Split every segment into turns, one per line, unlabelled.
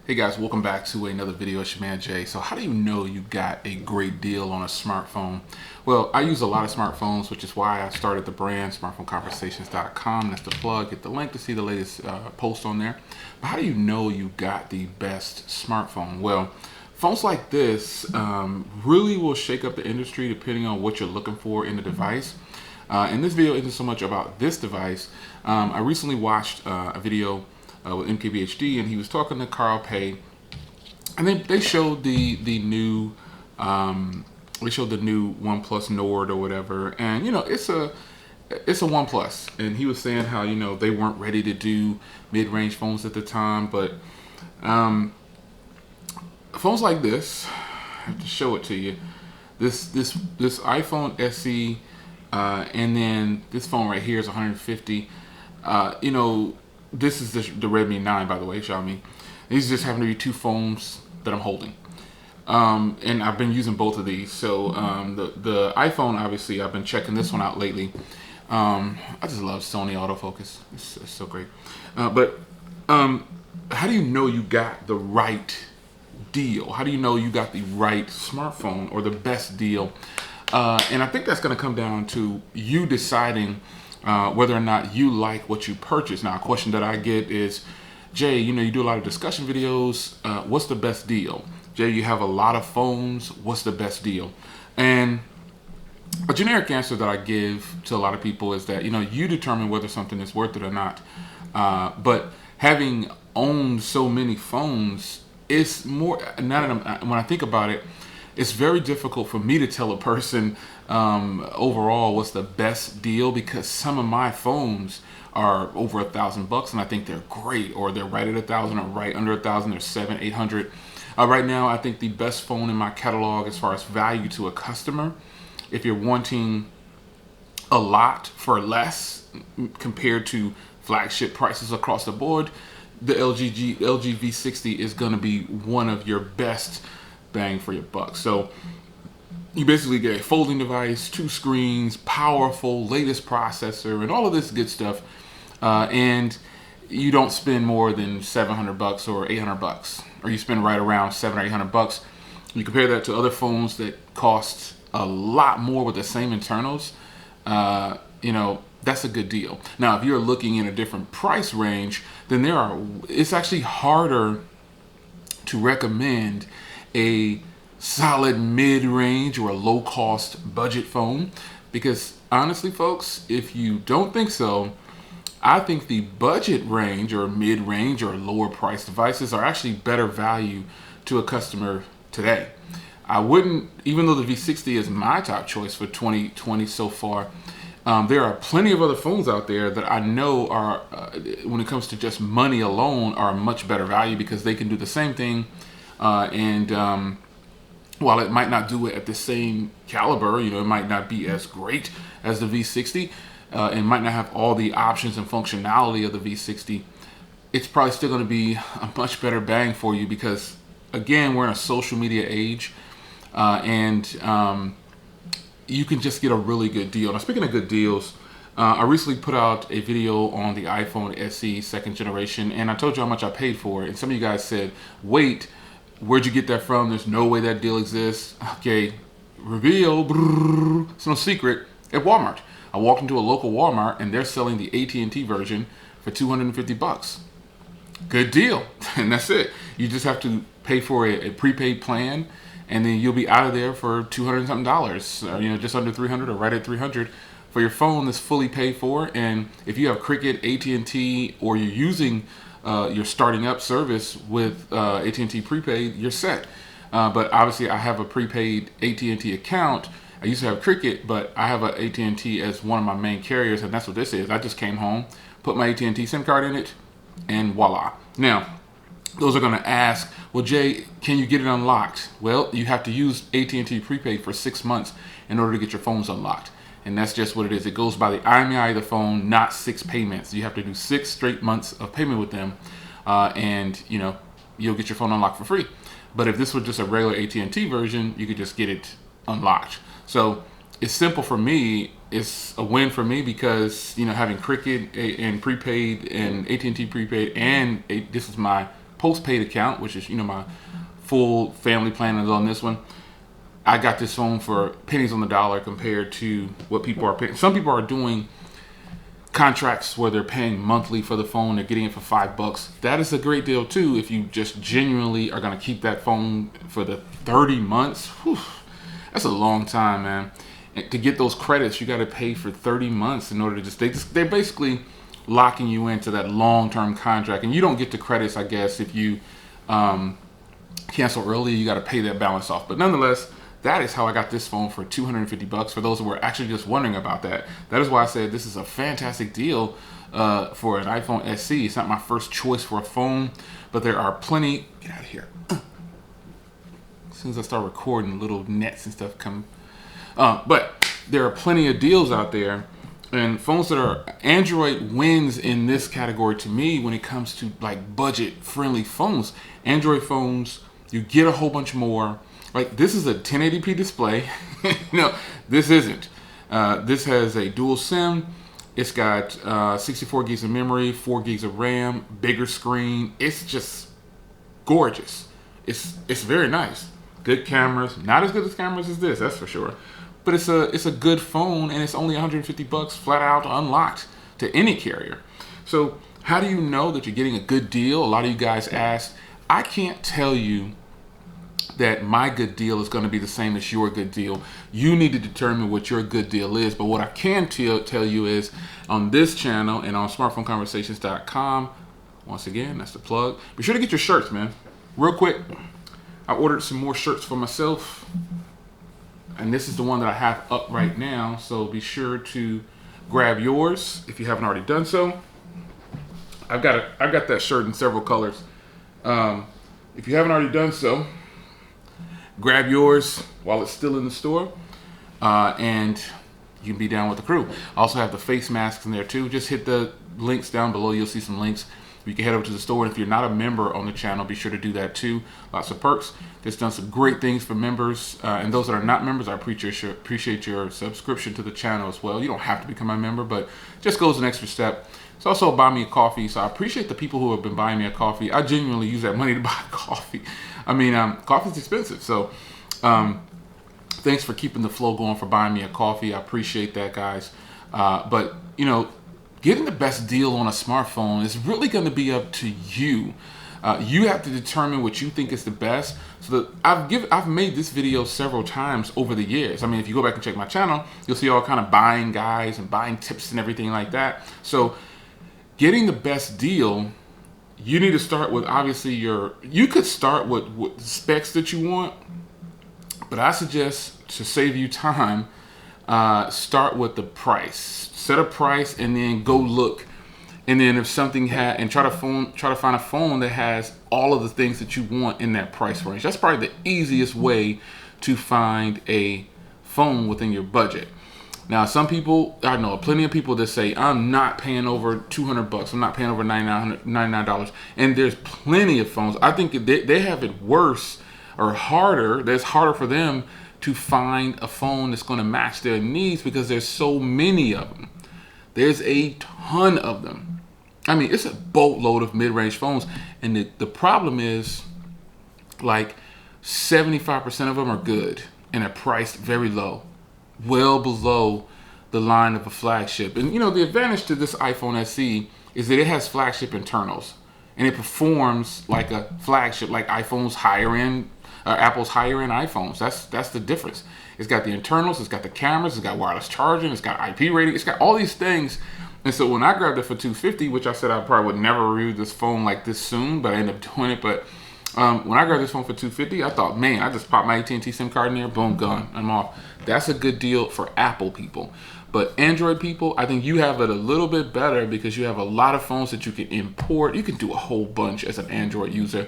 Hey guys, welcome back to another video. It's your man Jay. So how do you know you got a great deal on a smartphone? Well, I use a lot of smartphones, which is why I started the brand, smartphoneconversations.com. That's the plug. Get the link to see the latest post on there. But how do you know you got the best smartphone? Well, phones like this really will shake up the industry depending on what you're looking for in the device. And this video isn't so much about this device. I recently watched a video with MKBHD, and he was talking to Carl Pei, and they showed the new OnePlus Nord or whatever, and it's a OnePlus, and he was saying how they weren't ready to do mid-range phones at the time, but phones like this, I have to show it to you. This iPhone SE, and then this phone right here is 150. This is the Redmi 9, by the way, Xiaomi. These just happen to be two phones that I'm holding. And I've been using both of these. So the iPhone, obviously, I've been checking this one out lately. I just love Sony autofocus. It's so great. But how do you know you got the right deal? How do you know you got the right smartphone or the best deal? And I think that's going to come down to you deciding whether or not you like what you purchase. Now, a question that I get is, Jay, you do a lot of discussion videos. What's the best deal? Jay, you have a lot of phones. What's the best deal? And a generic answer that I give to a lot of people is that, you determine whether something is worth it or not. But having owned so many phones, it's more, now that when I think about it, it's very difficult for me to tell a person overall what's the best deal, because some of my phones are over $1,000 and I think they're great, or they're right at 1,000 or right under 1,000. They're 700, 800. Right now, I think the best phone in my catalog as far as value to a customer, if you're wanting a lot for less compared to flagship prices across the board, the LG V60 is going to be one of your best bang for your buck. So you basically get a folding device, 2 screens, powerful, latest processor, and all of this good stuff. And you don't spend more than $700 or $800, or you spend right around $700 or $800. You compare that to other phones that cost a lot more with the same internals. That's a good deal. Now, if you're looking in a different price range, then it's actually harder to recommend a solid mid-range or a low-cost budget phone, because honestly, folks, if you don't think so, I think the budget range or mid-range or lower price devices are actually better value to a customer today. I wouldn't, even though the V60 is my top choice for 2020 so far, there are plenty of other phones out there that I know are, when it comes to just money alone, are much better value, because they can do the same thing. And while it might not do it at the same caliber, it might not be as great as the V60, and might not have all the options and functionality of the V60, it's probably still going to be a much better bang for you, because, again, we're in a social media age, and you can just get a really good deal. Now, speaking of good deals, I recently put out a video on the iPhone SE 2nd generation, and I told you how much I paid for it. And some of you guys said, wait, where'd you get that from? There's no way that deal exists. Okay, reveal, it's no secret, at Walmart. I walked into a local Walmart, and they're selling the AT&T version for $250. Good deal. And that's it. You just have to pay for a prepaid plan, and then you'll be out of there for $200 something, just under $300 or right at $300 for your phone that's fully paid for. And if you have Cricket, AT&T, or you're using your starting up service with AT&T prepaid, you're set. But obviously, I have a prepaid AT&T account. I used to have Cricket, but I have a AT&T as one of my main carriers, and that's what this is. I just came home, put my AT&T SIM card in it, and voila. Now, those are going to ask, well, Jay, can you get it unlocked? Well, you have to use AT&T prepaid for 6 months in order to get your phones unlocked. And that's just what it is. It goes by the IMEI of the phone, not 6 payments. You have to do 6 straight months of payment with them, and you'll get your phone unlocked for free. But if this was just a regular AT&T version, you could just get it unlocked. So it's simple for me. It's a win for me, because having Cricket and prepaid and AT&T prepaid, and this is my postpaid account, which is, my full family plan is on this one. I got this phone for pennies on the dollar compared to what people are paying. Some people are doing contracts where they're paying monthly for the phone. They're getting it for $5. That is a great deal too. If you just genuinely are going to keep that phone for the 30 months, whew, that's a long time, man. And to get those credits, you got to pay for 30 months in order to they're basically locking you into that long-term contract. And you don't get the credits, I guess, if you cancel early. You got to pay that balance off. But nonetheless, that is how I got this phone for $250. For those who were actually just wondering about that, that is why I said this is a fantastic deal for an iPhone SE. It's not my first choice for a phone, but there are plenty. Get out of here. As soon as I start recording, little nets and stuff come. But there are plenty of deals out there, and phones that are Android wins in this category to me when it comes to like budget-friendly phones. Android phones, you get a whole bunch more. Like, this is a 1080p display. No, this isn't. This has a dual SIM. It's got 64 gigs of memory, 4 gigs of RAM, bigger screen. It's just gorgeous. It's very nice. Good cameras. Not as good as cameras as this, that's for sure. But it's a good phone, and it's only $150 flat out unlocked to any carrier. So how do you know that you're getting a good deal? A lot of you guys ask. I can't tell you that my good deal is going to be the same as your good deal. You need to determine what your good deal is. But what I can tell you is on this channel and on smartphoneconversations.com, once again, that's the plug. Be sure to get your shirts, man. Real quick, I ordered some more shirts for myself. And this is the one that I have up right now. So be sure to grab yours if you haven't already done so. I've got that shirt in several colors. If you haven't already done so, grab yours while it's still in the store, and you can be down with the crew. I also have the face masks in there too. Just hit the links down below. You'll see some links. You can head over to the store. And if you're not a member on the channel, be sure to do that too. Lots of perks. Just done some great things for members. And those that are not members, I appreciate your subscription to the channel as well. You don't have to become a member, but just goes an extra step. It's also buy me a coffee. So I appreciate the people who have been buying me a coffee. I genuinely use that money to buy coffee. I mean, coffee's expensive. So thanks for keeping the flow going, for buying me a coffee. I appreciate that, guys. But, getting the best deal on a smartphone is really going to be up to you. You have to determine what you think is the best. So that I've made this video several times over the years. I mean, if you go back and check my channel, you'll see all kind of buying guides and buying tips and everything like that. So getting the best deal, you need to start with, obviously, you could start with specs that you want, but I suggest, to save you time, start with the price. Set a price and then go look. And then if something and try to find a phone that has all of the things that you want in that price range. That's probably the easiest way to find a phone within your budget. Now, some people, I know plenty of people that say, I'm not paying over $200. I'm not paying over $99. And there's plenty of phones. I think they have it worse or harder. It's harder for them to find a phone that's going to match their needs because there's so many of them. There's a ton of them. I mean, it's a boatload of mid-range phones. And the problem is, like, 75% of them are good and are priced very low, well below the line of a flagship. And, the advantage to this iPhone SE is that it has flagship internals. And it performs like a flagship, like Apple's higher-end iPhones. That's the difference. It's got the internals, it's got the cameras, it's got wireless charging, it's got IP rating, it's got all these things. And so when I grabbed it for $250, which I said I probably would never review this phone like this soon, but I ended up doing it. But when I grabbed this phone for $250, I thought, man, I just popped my AT&T SIM card in there, boom, gone, I'm off. That's a good deal for Apple people. But Android people, I think you have it a little bit better because you have a lot of phones that you can import. You can do a whole bunch as an Android user.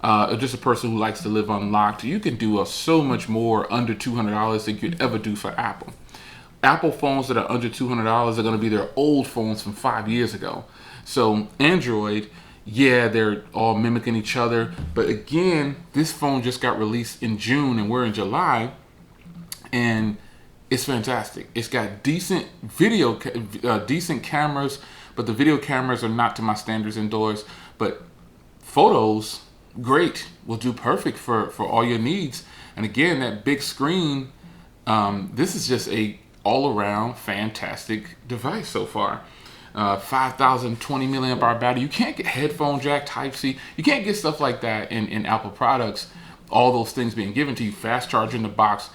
Just a person who likes to live unlocked. You can do so much more under $200 than you could ever do for Apple. Apple phones that are under $200 are going to be their old phones from 5 years ago. So Android, yeah, they're all mimicking each other. But again, this phone just got released in June and we're in July. And it's fantastic. It's got decent decent cameras, but the video cameras are not to my standards indoors. But photos, great, will do perfect for all your needs. And again, that big screen, this is just a all-around fantastic device so far. 5,020 milliamp hour battery. You can't get headphone jack, Type-C. You can't get stuff like that in Apple products. All those things being given to you, fast charger in the box.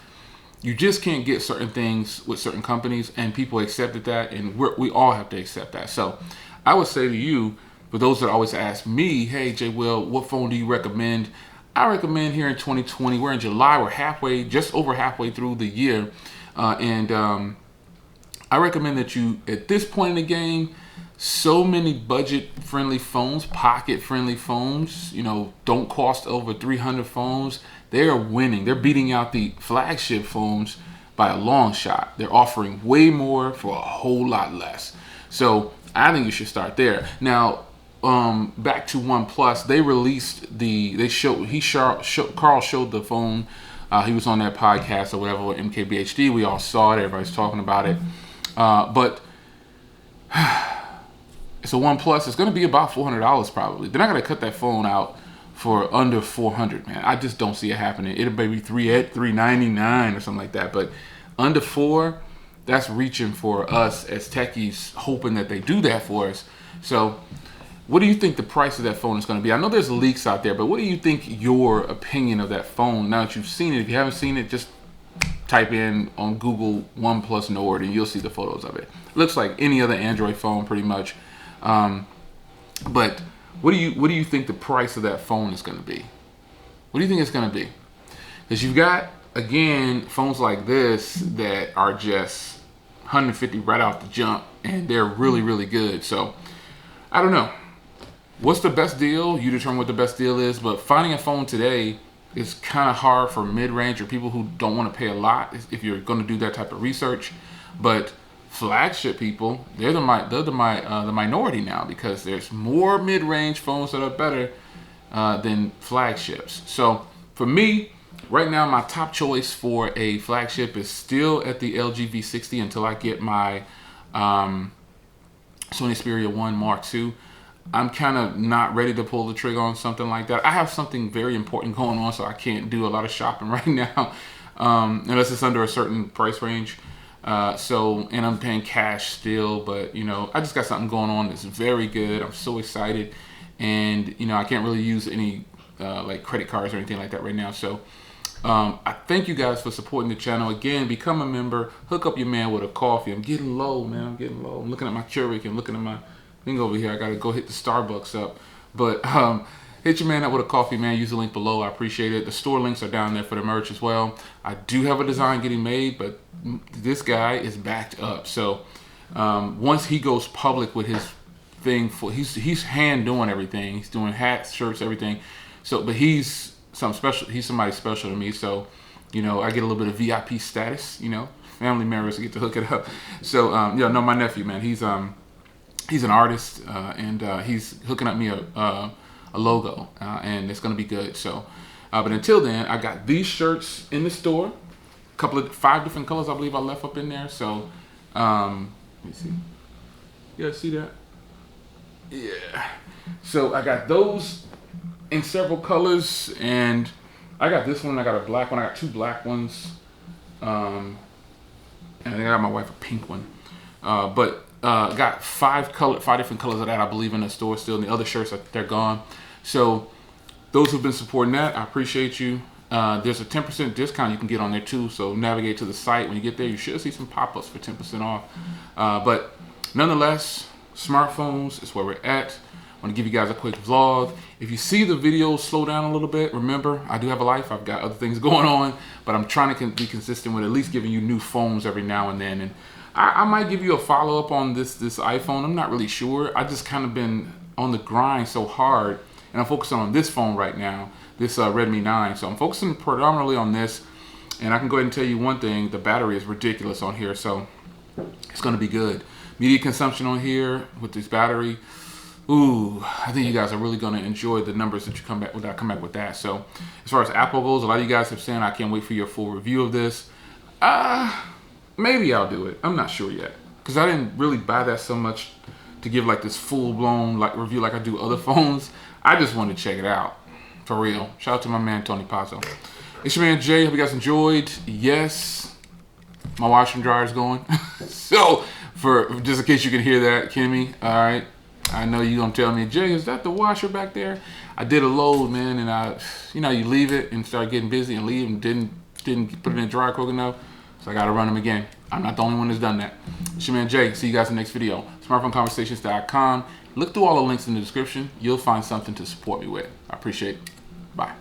You just can't get certain things with certain companies, and people accepted that, and we all have to accept that. So I would say to you, for those that always ask me, hey, J. Will, what phone do you recommend? I recommend here in 2020, we're in July, we're just over halfway through the year. I recommend that you, at this point in the game, so many budget-friendly phones, pocket-friendly phones, don't cost over 300 phones. They are winning. They're beating out the flagship phones by a long shot. They're offering way more for a whole lot less. So I think you should start there. Now, back to OnePlus, they released Carl showed the phone. He was on that podcast or whatever with MKBHD. We all saw it. Everybody's talking about it. But it's a OnePlus. It's going to be about $400 probably. They're not going to cut that phone out for under $400, man. I just don't see it happening. It'll maybe $399 or something like that. But under $400, that's reaching for us as techies, hoping that they do that for us. So what do you think the price of that phone is going to be? I know there's leaks out there, but what do you think your opinion of that phone, now that you've seen it? If you haven't seen it, just type in on Google OnePlus Nord and you'll see the photos of it. It looks like any other Android phone pretty much. But what do you think the price of that phone is going to be? What do you think it's going to be? Because you've got, again, phones like this that are just 150 right off the jump, and they're really, really good. So I don't know. What's the best deal? You determine what the best deal is. But finding a phone today is kind of hard for mid-range or people who don't want to pay a lot if you're going to do that type of research. But flagship people, they're the minority now, because there's more mid-range phones that are better than flagships. So for me, right now, my top choice for a flagship is still at the LG V60 until I get my Sony Xperia 1 Mark II. I'm kind of not ready to pull the trigger on something like that. I have something very important going on, so I can't do a lot of shopping right now unless it's under a certain price range. And I'm paying cash still, but I just got something going on that's very good. I'm so excited, and I can't really use any like credit cards or anything like that right now. So I thank you guys for supporting the channel. Again, become a member. Hook up your man with a coffee. I'm getting low, man. I'm getting low. I'm looking at my Keurig and looking at my thing over here. I gotta go hit the Starbucks up, but hit your man up with a coffee, man. Use the link below. I appreciate it. The store links are down there for the merch as well. I do have a design getting made, but this guy is backed up. So once he goes public with his thing, he's hand doing everything. He's doing hats, shirts, everything. So, but he's something special. He's somebody special to me. So, I get a little bit of VIP status. Family members get to hook it up. So, my nephew, man, he's an artist, and he's hooking up me a logo, and it's gonna be good. So, but until then, I got these shirts in the store, 5 different colors, I believe I left up in there. So, let me see. You guys see that? Yeah. So I got those in several colors, and I got this one. I got a black one. I got 2 black ones, and I got my wife a pink one. Got 5 different colors of that, I believe, in the store still. And the other shirts, they're gone. So those who've been supporting that, I appreciate you. There's a 10% discount you can get on there too. So navigate to the site. When you get there, you should see some pop-ups for 10% off. But nonetheless, smartphones is where we're at. I want to give you guys a quick vlog. If you see the videos slow down a little bit, remember, I do have a life. I've got other things going on, but I'm trying to be consistent with at least giving you new phones every now and then. And I might give you a follow-up on this iPhone. I'm not really sure. I just kind of been on the grind so hard, and I'm focusing on this phone right now, this Redmi 9. So I'm focusing predominantly on this, and I can go ahead and tell you one thing. The battery is ridiculous on here, so it's going to be good. Media consumption on here with this battery, ooh, I think you guys are really going to enjoy the numbers that come back with that. So as far as Apple goes, a lot of you guys have said I can't wait for your full review of this. Maybe I'll do it. I'm not sure yet, because I didn't really buy that so much to give like this full-blown like review like I do other phones. I just wanted to check it out. For real. Shout out to my man Tony Pazzo. It's your man Jay. Hope you guys enjoyed. Yes, my washer and dryer is going. So, for just in case you can hear that, Kimmy, all right. I know you're gonna tell me, Jay, is that the washer back there? I did a load, man, and you leave it and start getting busy and leave and didn't put it in dry quick enough. So I gotta run them again. I'm not the only one that's done that. It's your man Jay. See you guys in the next video. SmartPhoneConversations.com. Look through all the links in the description. You'll find something to support me with. I appreciate it. Bye.